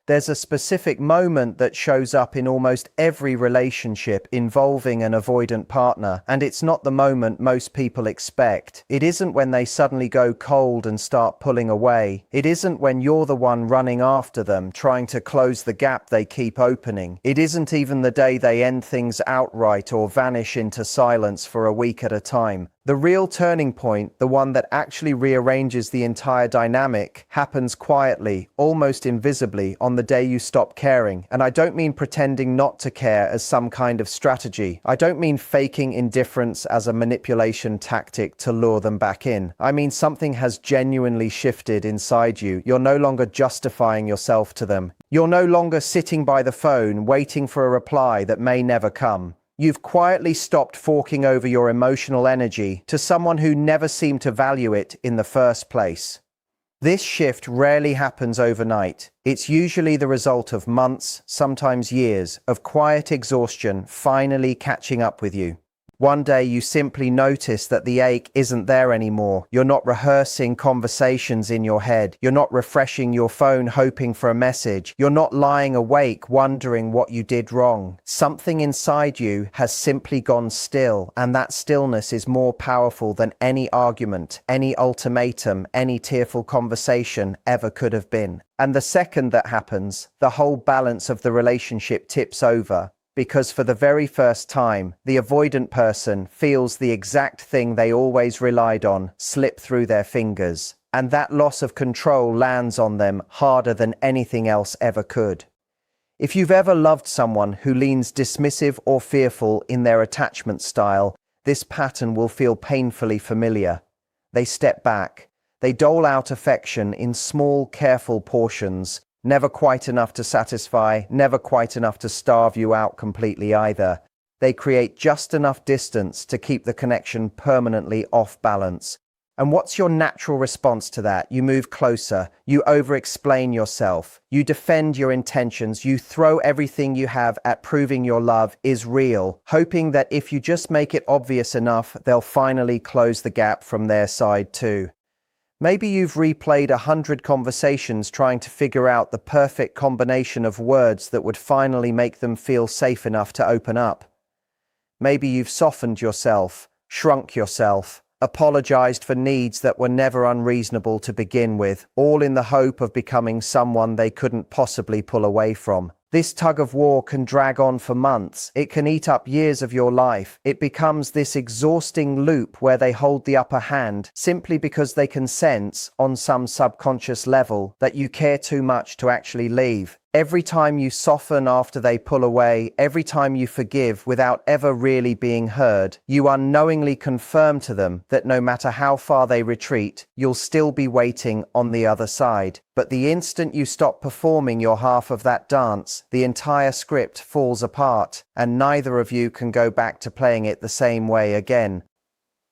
There's a specific moment that shows up in almost every relationship involving an avoidant partner, and it's not the moment most people expect. It isn't when they suddenly go cold and start pulling away. It isn't when you're the one running after them, trying to close the gap they keep opening. It isn't even the day they end things outright or vanish into silence for a week at a time. The real turning point, the one that actually rearranges the entire dynamic, happens quietly, almost invisibly, on the day you stop caring. And I don't mean pretending not to care as some kind of strategy. I don't mean faking indifference as a manipulation tactic to lure them back in. I mean something has genuinely shifted inside you. You're no longer justifying yourself to them. You're no longer sitting by the phone waiting for a reply that may never come. You've quietly stopped forking over your emotional energy to someone who never seemed to value it in the first place. This shift rarely happens overnight. It's usually the result of months, sometimes years, of quiet exhaustion finally catching up with you. One day you simply notice that the ache isn't there anymore. You're not rehearsing conversations in your head. You're not refreshing your phone hoping for a message. You're not lying awake wondering what you did wrong. Something inside you has simply gone still, and that stillness is more powerful than any argument, any ultimatum, any tearful conversation ever could have been. And the second that happens, the whole balance of the relationship tips over. Because for the very first time, the avoidant person feels the exact thing they always relied on slip through their fingers, and that loss of control lands on them harder than anything else ever could. If you've ever loved someone who leans dismissive or fearful in their attachment style, this pattern will feel painfully familiar. They step back. They dole out affection in small, careful portions, never quite enough to satisfy, never quite enough to starve you out completely either. They create just enough distance to keep the connection permanently off balance. And what's your natural response to that? You move closer, you over-explain yourself, you defend your intentions, you throw everything you have at proving your love is real, hoping that if you just make it obvious enough, they'll finally close the gap from their side too. Maybe you've replayed 100 conversations trying to figure out the perfect combination of words that would finally make them feel safe enough to open up. Maybe you've softened yourself, shrunk yourself, apologized for needs that were never unreasonable to begin with, all in the hope of becoming someone they couldn't possibly pull away from. This tug of war can drag on for months. It can eat up years of your life. It becomes this exhausting loop where they hold the upper hand simply because they can sense, on some subconscious level, that you care too much to actually leave. Every time you soften after they pull away, every time you forgive without ever really being heard, you unknowingly confirm to them that no matter how far they retreat, you'll still be waiting on the other side. But the instant you stop performing your half of that dance, the entire script falls apart, and neither of you can go back to playing it the same way again.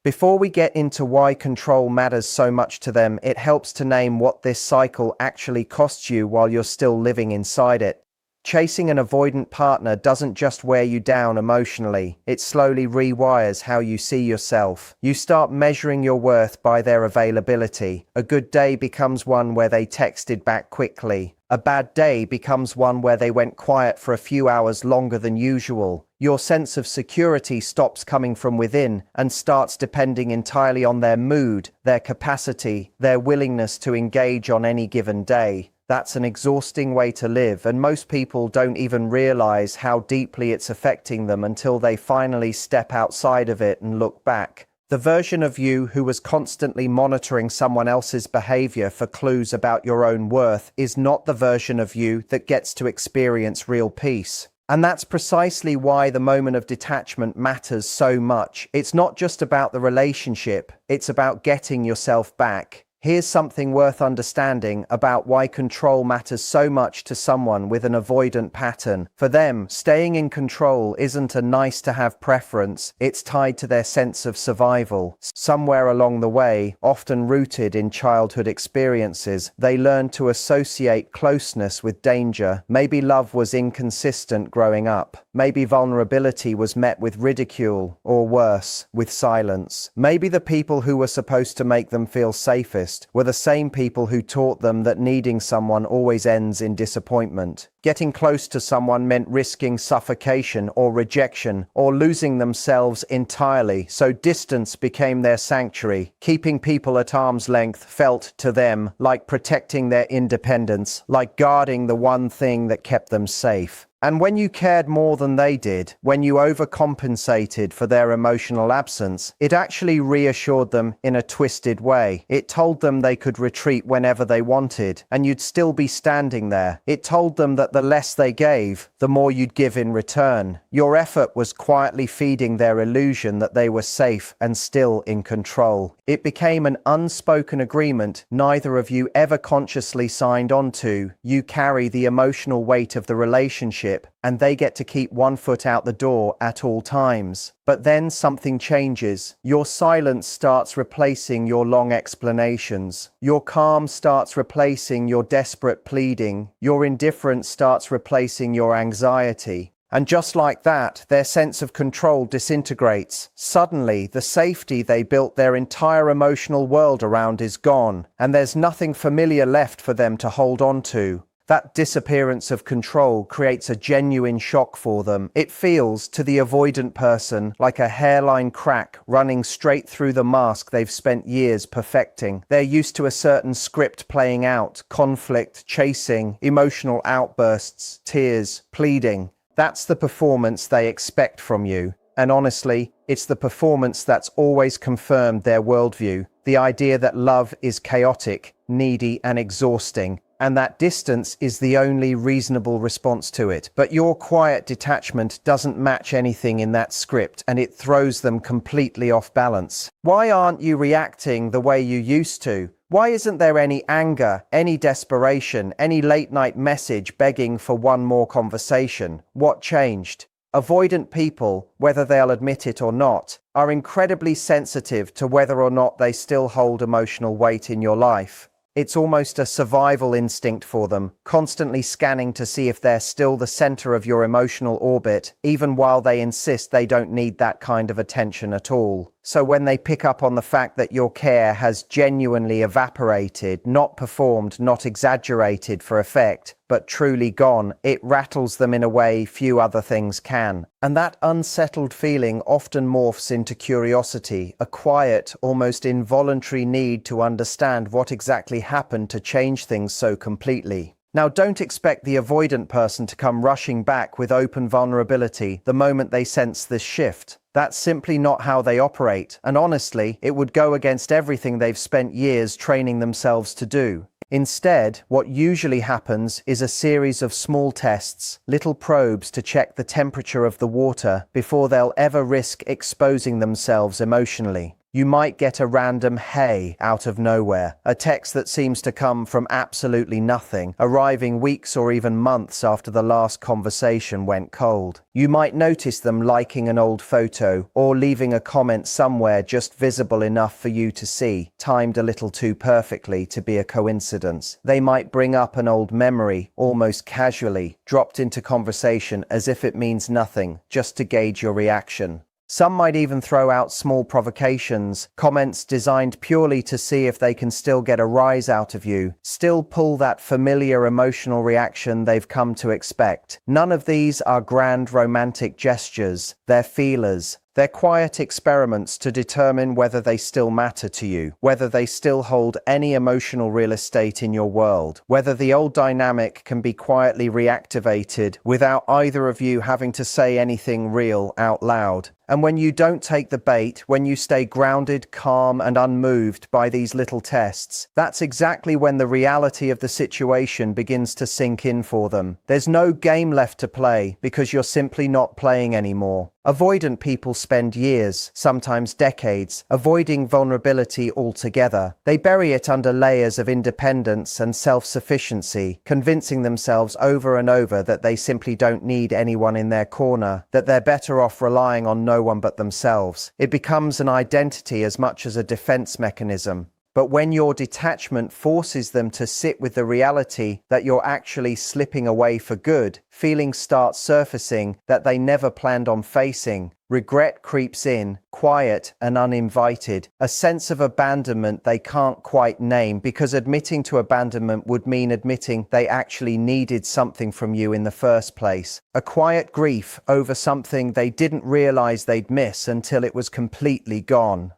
Before we get into why control matters so much to them, it helps to name what this cycle actually costs you while you're still living inside it. Chasing an avoidant partner doesn't just wear you down emotionally, it slowly rewires how you see yourself. You start measuring your worth by their availability. A good day becomes one where they texted back quickly. A bad day becomes one where they went quiet for a few hours longer than usual. Your sense of security stops coming from within and starts depending entirely on their mood, their capacity, their willingness to engage on any given day. That's an exhausting way to live, and most people don't even realize how deeply it's affecting them until they finally step outside of it and look back. The version of you who was constantly monitoring someone else's behavior for clues about your own worth is not the version of you that gets to experience real peace. And that's precisely why the moment of detachment matters so much. It's not just about the relationship, it's about getting yourself back. Here's something worth understanding about why control matters so much to someone with an avoidant pattern. For them, staying in control isn't a nice-to-have preference, it's tied to their sense of survival. Somewhere along the way, often rooted in childhood experiences, they learn to associate closeness with danger. Maybe love was inconsistent growing up. Maybe vulnerability was met with ridicule, or worse, with silence. Maybe the people who were supposed to make them feel safest happiest were the same people who taught them that needing someone always ends in disappointment. Getting close to someone meant risking suffocation or rejection or losing themselves entirely, so distance became their sanctuary. Keeping people at arm's length felt to them like protecting their independence, like guarding the one thing that kept them safe. And when you cared more than they did, when you overcompensated for their emotional absence, it actually reassured them in a twisted way. It told them they could retreat whenever they wanted, and you'd still be standing there. It told them that the less they gave, the more you'd give in return. Your effort was quietly feeding their illusion that they were safe and still in control. It became an unspoken agreement neither of you ever consciously signed on to. You carry the emotional weight of the relationship, and they get to keep one foot out the door at all times. But then something changes. Your silence starts replacing your long explanations. Your calm starts replacing your desperate pleading. Your indifference starts replacing your anxiety. And just like that, their sense of control disintegrates. Suddenly, the safety they built their entire emotional world around is gone, and there's nothing familiar left for them to hold on to. That disappearance of control creates a genuine shock for them. It feels, to the avoidant person, like a hairline crack running straight through the mask they've spent years perfecting. They're used to a certain script playing out: conflict, chasing, emotional outbursts, tears, pleading. That's the performance they expect from you. And honestly, it's the performance that's always confirmed their worldview. The idea that love is chaotic, needy, and exhausting, and that distance is the only reasonable response to it. But your quiet detachment doesn't match anything in that script, and it throws them completely off balance. Why aren't you reacting the way you used to? Why isn't there any anger, any desperation, any late-night message begging for one more conversation? What changed? Avoidant people, whether they'll admit it or not, are incredibly sensitive to whether or not they still hold emotional weight in your life. It's almost a survival instinct for them, constantly scanning to see if they're still the center of your emotional orbit, even while they insist they don't need that kind of attention at all. So when they pick up on the fact that your care has genuinely evaporated, not performed, not exaggerated for effect, but truly gone, it rattles them in a way few other things can. And that unsettled feeling often morphs into curiosity, a quiet, almost involuntary need to understand what exactly happened to change things so completely. Now, don't expect the avoidant person to come rushing back with open vulnerability the moment they sense this shift. That's simply not how they operate, and honestly, it would go against everything they've spent years training themselves to do. Instead, what usually happens is a series of small tests, little probes to check the temperature of the water before they'll ever risk exposing themselves emotionally. You might get a random "hey" out of nowhere, a text that seems to come from absolutely nothing, arriving weeks or even months after the last conversation went cold. You might notice them liking an old photo or leaving a comment somewhere just visible enough for you to see, timed a little too perfectly to be a coincidence. They might bring up an old memory, almost casually, dropped into conversation as if it means nothing, just to gauge your reaction. Some might even throw out small provocations, comments designed purely to see if they can still get a rise out of you, still pull that familiar emotional reaction they've come to expect. None of these are grand romantic gestures, they're feelers. They're quiet experiments to determine whether they still matter to you, whether they still hold any emotional real estate in your world, whether the old dynamic can be quietly reactivated without either of you having to say anything real out loud. And when you don't take the bait, when you stay grounded, calm, and unmoved by these little tests, that's exactly when the reality of the situation begins to sink in for them. There's no game left to play because you're simply not playing anymore. Avoidant people spend years, sometimes decades, avoiding vulnerability altogether. They bury it under layers of independence and self-sufficiency, convincing themselves over and over that they simply don't need anyone in their corner, that they're better off relying on no one but themselves. It becomes an identity as much as a defense mechanism. But when your detachment forces them to sit with the reality that you're actually slipping away for good, feelings start surfacing that they never planned on facing. Regret creeps in, quiet and uninvited, a sense of abandonment they can't quite name because admitting to abandonment would mean admitting they actually needed something from you in the first place. A quiet grief over something they didn't realize they'd miss until it was completely gone.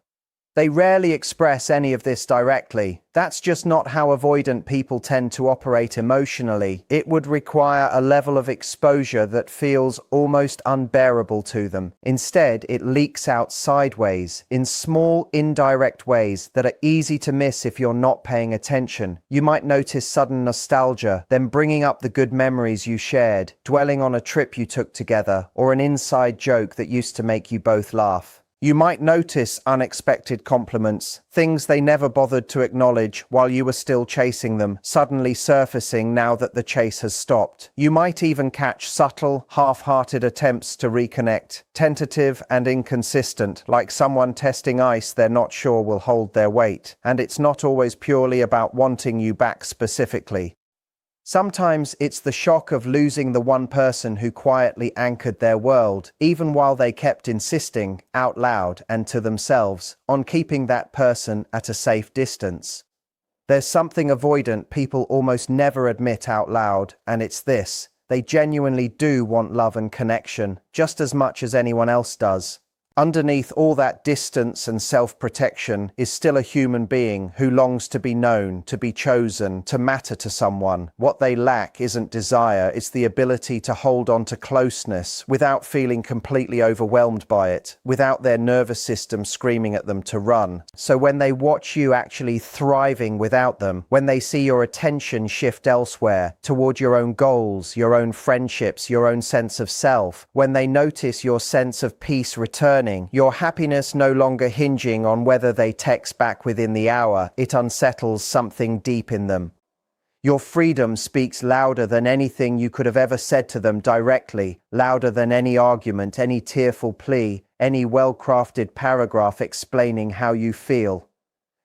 They rarely express any of this directly. That's just not how avoidant people tend to operate emotionally. It would require a level of exposure that feels almost unbearable to them. Instead, it leaks out sideways, in small, indirect ways that are easy to miss if you're not paying attention. You might notice sudden nostalgia, then bringing up the good memories you shared, dwelling on a trip you took together, or an inside joke that used to make you both laugh. You might notice unexpected compliments, things they never bothered to acknowledge while you were still chasing them, suddenly surfacing now that the chase has stopped. You might even catch subtle, half-hearted attempts to reconnect, tentative and inconsistent, like someone testing ice they're not sure will hold their weight. And it's not always purely about wanting you back specifically. Sometimes it's the shock of losing the one person who quietly anchored their world, even while they kept insisting, out loud and to themselves, on keeping that person at a safe distance. There's something avoidant people almost never admit out loud, and it's this: they genuinely do want love and connection, just as much as anyone else does. Underneath all that distance and self-protection is still a human being who longs to be known, to be chosen, to matter to someone. What they lack isn't desire, it's the ability to hold on to closeness without feeling completely overwhelmed by it, without their nervous system screaming at them to run. So when they watch you actually thriving without them, when they see your attention shift elsewhere, toward your own goals, your own friendships, your own sense of self, when they notice your sense of peace returning, your happiness no longer hinging on whether they text back within the hour, it unsettles something deep in them. Your freedom speaks louder than anything you could have ever said to them directly, louder than any argument, any tearful plea, any well-crafted paragraph explaining how you feel.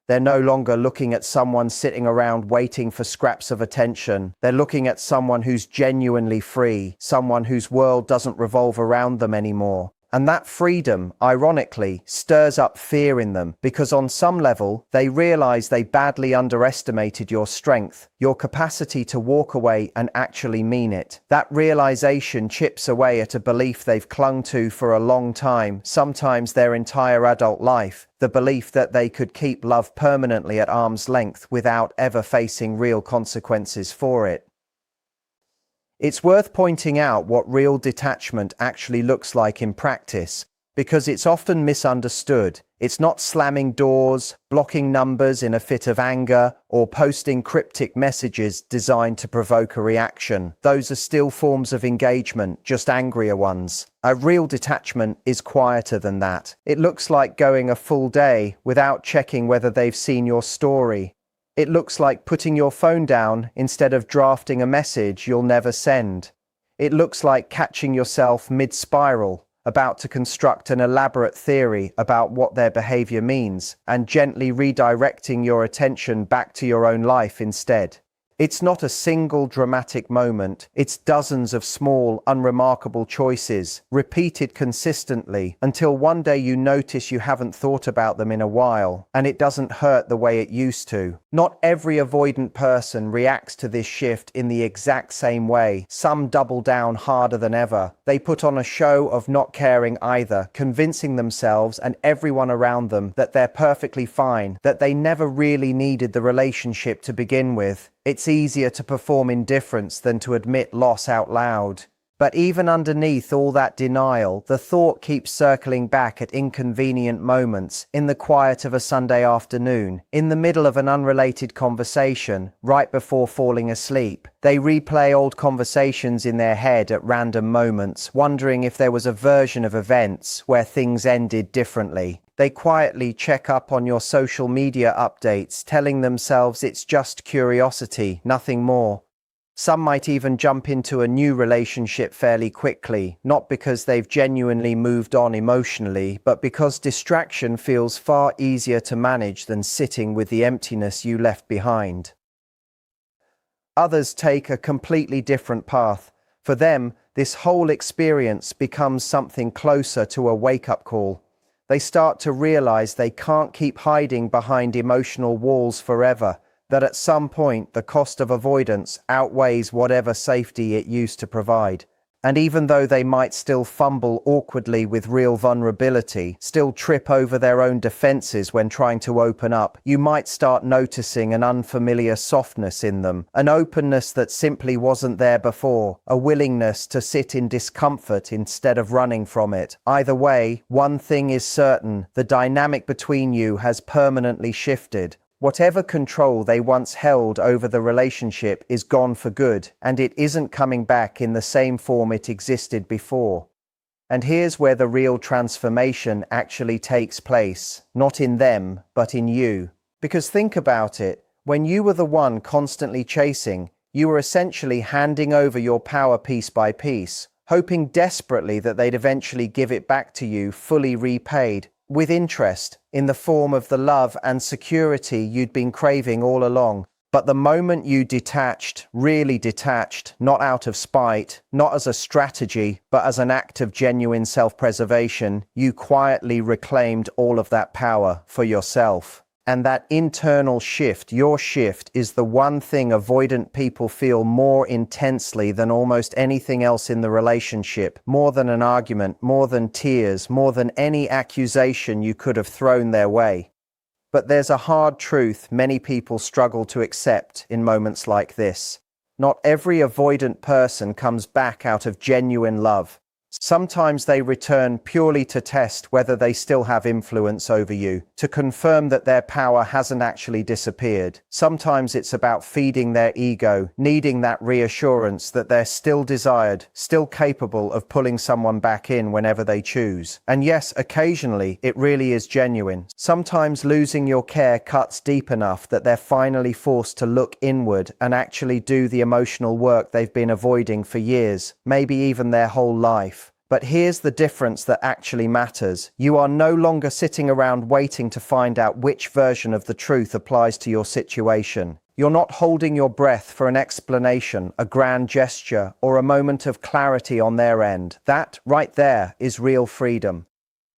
They're no longer looking at someone sitting around waiting for scraps of attention. They're looking at someone who's genuinely free, someone whose world doesn't revolve around them anymore. And that freedom, ironically, stirs up fear in them because on some level, they realize they badly underestimated your strength, your capacity to walk away and actually mean it. That realization chips away at a belief they've clung to for a long time, sometimes their entire adult life, the belief that they could keep love permanently at arm's length without ever facing real consequences for it. It's worth pointing out what real detachment actually looks like in practice, because it's often misunderstood. It's not slamming doors, blocking numbers in a fit of anger, or posting cryptic messages designed to provoke a reaction. Those are still forms of engagement, just angrier ones. A real detachment is quieter than that. It looks like going a full day without checking whether they've seen your story. It looks like putting your phone down instead of drafting a message you'll never send. It looks like catching yourself mid-spiral, about to construct an elaborate theory about what their behavior means, and gently redirecting your attention back to your own life instead. It's not a single dramatic moment, it's dozens of small, unremarkable choices, repeated consistently, until one day you notice you haven't thought about them in a while, and it doesn't hurt the way it used to. Not every avoidant person reacts to this shift in the exact same way. Some double down harder than ever. They put on a show of not caring either, convincing themselves and everyone around them that they're perfectly fine, that they never really needed the relationship to begin with. It's easier to perform indifference than to admit loss out loud. But even underneath all that denial, the thought keeps circling back at inconvenient moments, in the quiet of a Sunday afternoon, in the middle of an unrelated conversation, right before falling asleep. They replay old conversations in their head at random moments, wondering if there was a version of events where things ended differently. They quietly check up on your social media updates, telling themselves it's just curiosity, nothing more. Some might even jump into a new relationship fairly quickly, not because they've genuinely moved on emotionally, but because distraction feels far easier to manage than sitting with the emptiness you left behind. Others take a completely different path. For them, this whole experience becomes something closer to a wake-up call. They start to realize they can't keep hiding behind emotional walls forever, that at some point the cost of avoidance outweighs whatever safety it used to provide. And even though they might still fumble awkwardly with real vulnerability, still trip over their own defenses when trying to open up, you might start noticing an unfamiliar softness in them, an openness that simply wasn't there before, a willingness to sit in discomfort instead of running from it. Either way, one thing is certain: the dynamic between you has permanently shifted. Whatever control they once held over the relationship is gone for good, and it isn't coming back in the same form it existed before. And here's where the real transformation actually takes place, not in them, but in you. Because think about it, when you were the one constantly chasing, you were essentially handing over your power piece by piece, hoping desperately that they'd eventually give it back to you fully repaid, with interest, in the form of the love and security you'd been craving all along. But the moment you detached, really detached, not out of spite, not as a strategy, but as an act of genuine self-preservation, you quietly reclaimed all of that power for yourself. And that internal shift, your shift, is the one thing avoidant people feel more intensely than almost anything else in the relationship, more than an argument, more than tears, more than any accusation you could have thrown their way. But there's a hard truth many people struggle to accept in moments like this. Not every avoidant person comes back out of genuine love. Sometimes they return purely to test whether they still have influence over you, to confirm that their power hasn't actually disappeared. Sometimes it's about feeding their ego, needing that reassurance that they're still desired, still capable of pulling someone back in whenever they choose. And yes, occasionally it really is genuine. Sometimes losing your care cuts deep enough that they're finally forced to look inward and actually do the emotional work they've been avoiding for years, maybe even their whole life. But here's the difference that actually matters. You are no longer sitting around waiting to find out which version of the truth applies to your situation. You're not holding your breath for an explanation, a grand gesture, or a moment of clarity on their end. That, right there, is real freedom.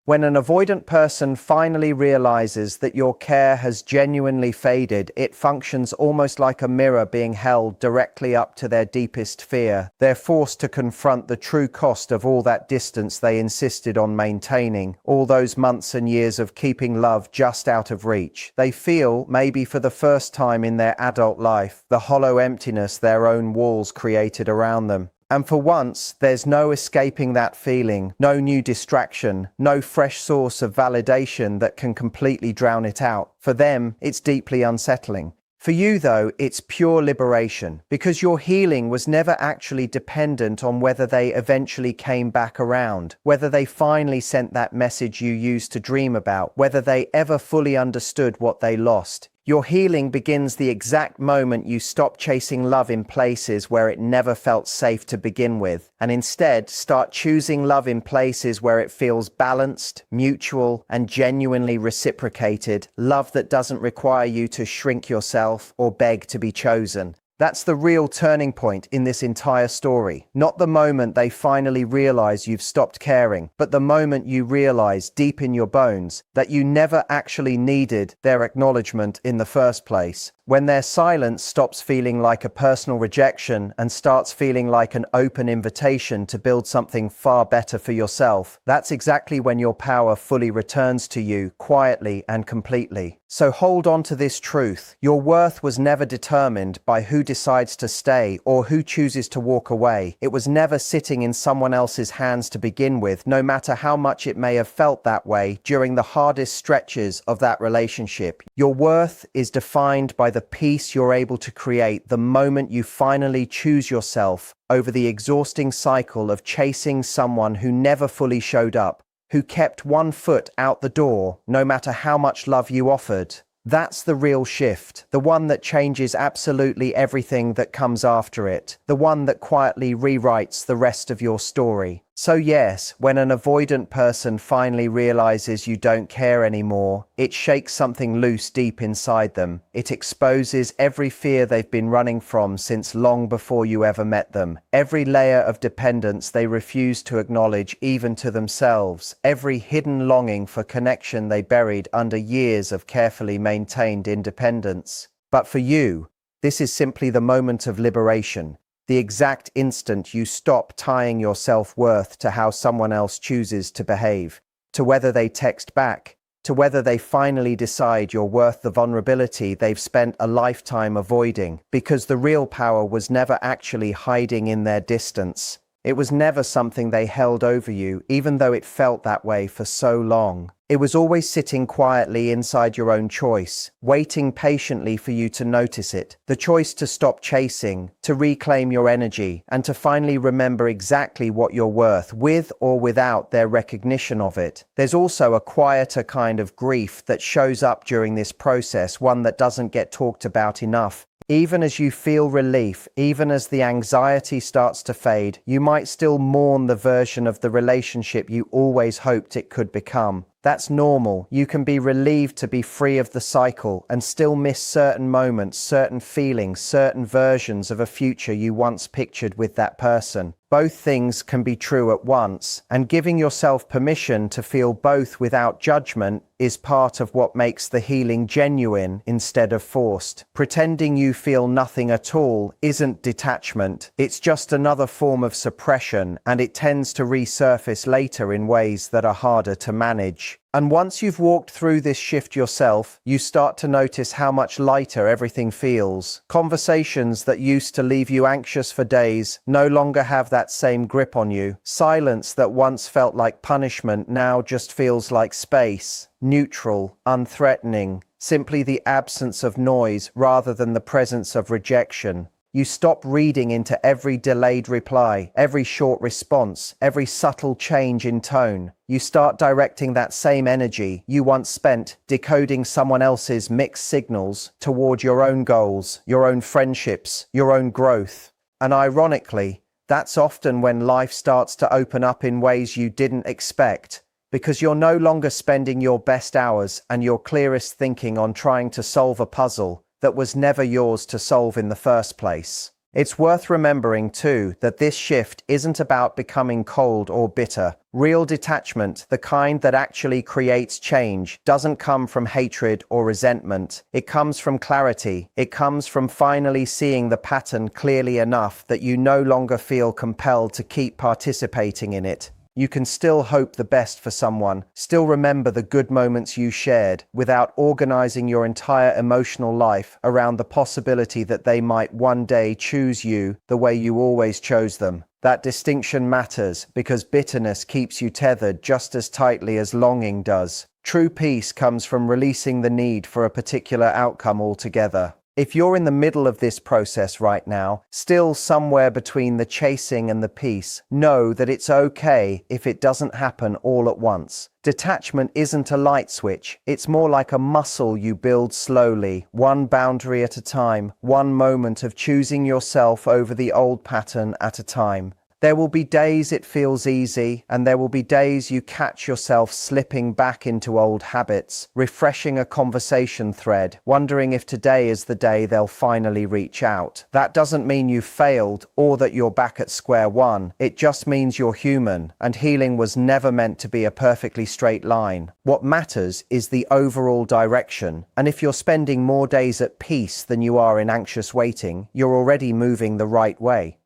When an avoidant person finally realizes that your care has genuinely faded, it functions almost like a mirror being held directly up to their deepest fear. They're forced to confront the true cost of all that distance they insisted on maintaining, all those months and years of keeping love just out of reach. They feel, maybe for the first time in their adult life, the hollow emptiness their own walls created around them. And for once, there's no escaping that feeling, no new distraction, no fresh source of validation that can completely drown it out. For them, it's deeply unsettling. For you, though, it's pure liberation, because your healing was never actually dependent on whether they eventually came back around, whether they finally sent that message you used to dream about, whether they ever fully understood what they lost. Your healing begins the exact moment you stop chasing love in places where it never felt safe to begin with, and instead start choosing love in places where it feels balanced, mutual, and genuinely reciprocated, love that doesn't require you to shrink yourself or beg to be chosen. That's the real turning point in this entire story. Not the moment they finally realize you've stopped caring, but the moment you realize deep in your bones that you never actually needed their acknowledgement in the first place. When their silence stops feeling like a personal rejection and starts feeling like an open invitation to build something far better for yourself, that's exactly when your power fully returns to you, quietly and completely. So hold on to this truth. Your worth was never determined by who decides to stay or who chooses to walk away. It was never sitting in someone else's hands to begin with, no matter how much it may have felt that way during the hardest stretches of that relationship. Your worth is defined by the peace you're able to create the moment you finally choose yourself over the exhausting cycle of chasing someone who never fully showed up, who kept one foot out the door no matter how much love you offered. That's the real shift, the one that changes absolutely everything that comes after it, the one that quietly rewrites the rest of your story. So yes, when an avoidant person finally realizes you don't care anymore, it shakes something loose deep inside them. It exposes every fear they've been running from since long before you ever met them. Every layer of dependence they refuse to acknowledge even to themselves. Every hidden longing for connection they buried under years of carefully maintained independence. But for you, this is simply the moment of liberation. The exact instant you stop tying your self-worth to how someone else chooses to behave, to whether they text back, to whether they finally decide you're worth the vulnerability they've spent a lifetime avoiding, because the real power was never actually hiding in their distance. It was never something they held over you, even though it felt that way for so long. It was always sitting quietly inside your own choice, waiting patiently for you to notice it. The choice to stop chasing, to reclaim your energy, and to finally remember exactly what you're worth, with or without their recognition of it. There's also a quieter kind of grief that shows up during this process, one that doesn't get talked about enough. Even as you feel relief, even as the anxiety starts to fade, you might still mourn the version of the relationship you always hoped it could become. That's normal. You can be relieved to be free of the cycle and still miss certain moments, certain feelings, certain versions of a future you once pictured with that person. Both things can be true at once, and giving yourself permission to feel both without judgment is part of what makes the healing genuine instead of forced. Pretending you feel nothing at all isn't detachment. It's just another form of suppression, and it tends to resurface later in ways that are harder to manage. And once you've walked through this shift yourself, you start to notice how much lighter everything feels. Conversations that used to leave you anxious for days no longer have that same grip on you. Silence that once felt like punishment now just feels like space. Neutral, unthreatening, simply the absence of noise rather than the presence of rejection. You stop reading into every delayed reply, every short response, every subtle change in tone. You start directing that same energy you once spent decoding someone else's mixed signals toward your own goals, your own friendships, your own growth. And ironically, that's often when life starts to open up in ways you didn't expect, because you're no longer spending your best hours and your clearest thinking on trying to solve a puzzle that was never yours to solve in the first place. It's worth remembering, too, that this shift isn't about becoming cold or bitter. Real detachment, the kind that actually creates change, doesn't come from hatred or resentment. It comes from clarity. It comes from finally seeing the pattern clearly enough that you no longer feel compelled to keep participating in it. You can still hope the best for someone, still remember the good moments you shared, without organizing your entire emotional life around the possibility that they might one day choose you the way you always chose them. That distinction matters because bitterness keeps you tethered just as tightly as longing does. True peace comes from releasing the need for a particular outcome altogether. If you're in the middle of this process right now, still somewhere between the chasing and the peace, know that it's okay if it doesn't happen all at once. Detachment isn't a light switch. It's more like a muscle you build slowly, one boundary at a time, one moment of choosing yourself over the old pattern at a time. There will be days it feels easy, and there will be days you catch yourself slipping back into old habits, refreshing a conversation thread, wondering if today is the day they'll finally reach out. That doesn't mean you've failed or that you're back at square one. It just means you're human, and healing was never meant to be a perfectly straight line. What matters is the overall direction, and if you're spending more days at peace than you are in anxious waiting, you're already moving the right way.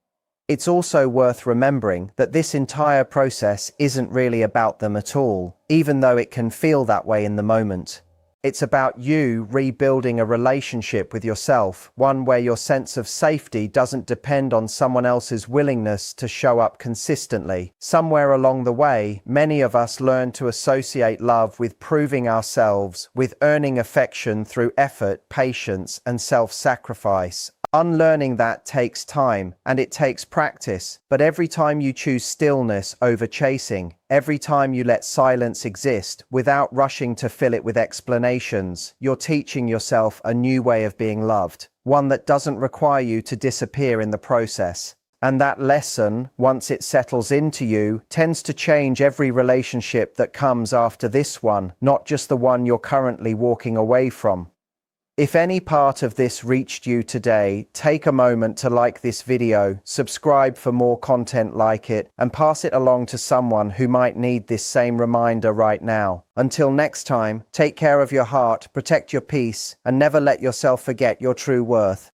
It's also worth remembering that this entire process isn't really about them at all, even though it can feel that way in the moment. It's about you rebuilding a relationship with yourself, one where your sense of safety doesn't depend on someone else's willingness to show up consistently. Somewhere along the way, many of us learn to associate love with proving ourselves, with earning affection through effort, patience, and self-sacrifice. Unlearning that takes time, and it takes practice, but every time you choose stillness over chasing, every time you let silence exist without rushing to fill it with explanations, you're teaching yourself a new way of being loved, one that doesn't require you to disappear in the process. And that lesson, once it settles into you, tends to change every relationship that comes after this one, not just the one you're currently walking away from. If any part of this reached you today, take a moment to like this video, subscribe for more content like it, and pass it along to someone who might need this same reminder right now. Until next time, take care of your heart, protect your peace, and never let yourself forget your true worth.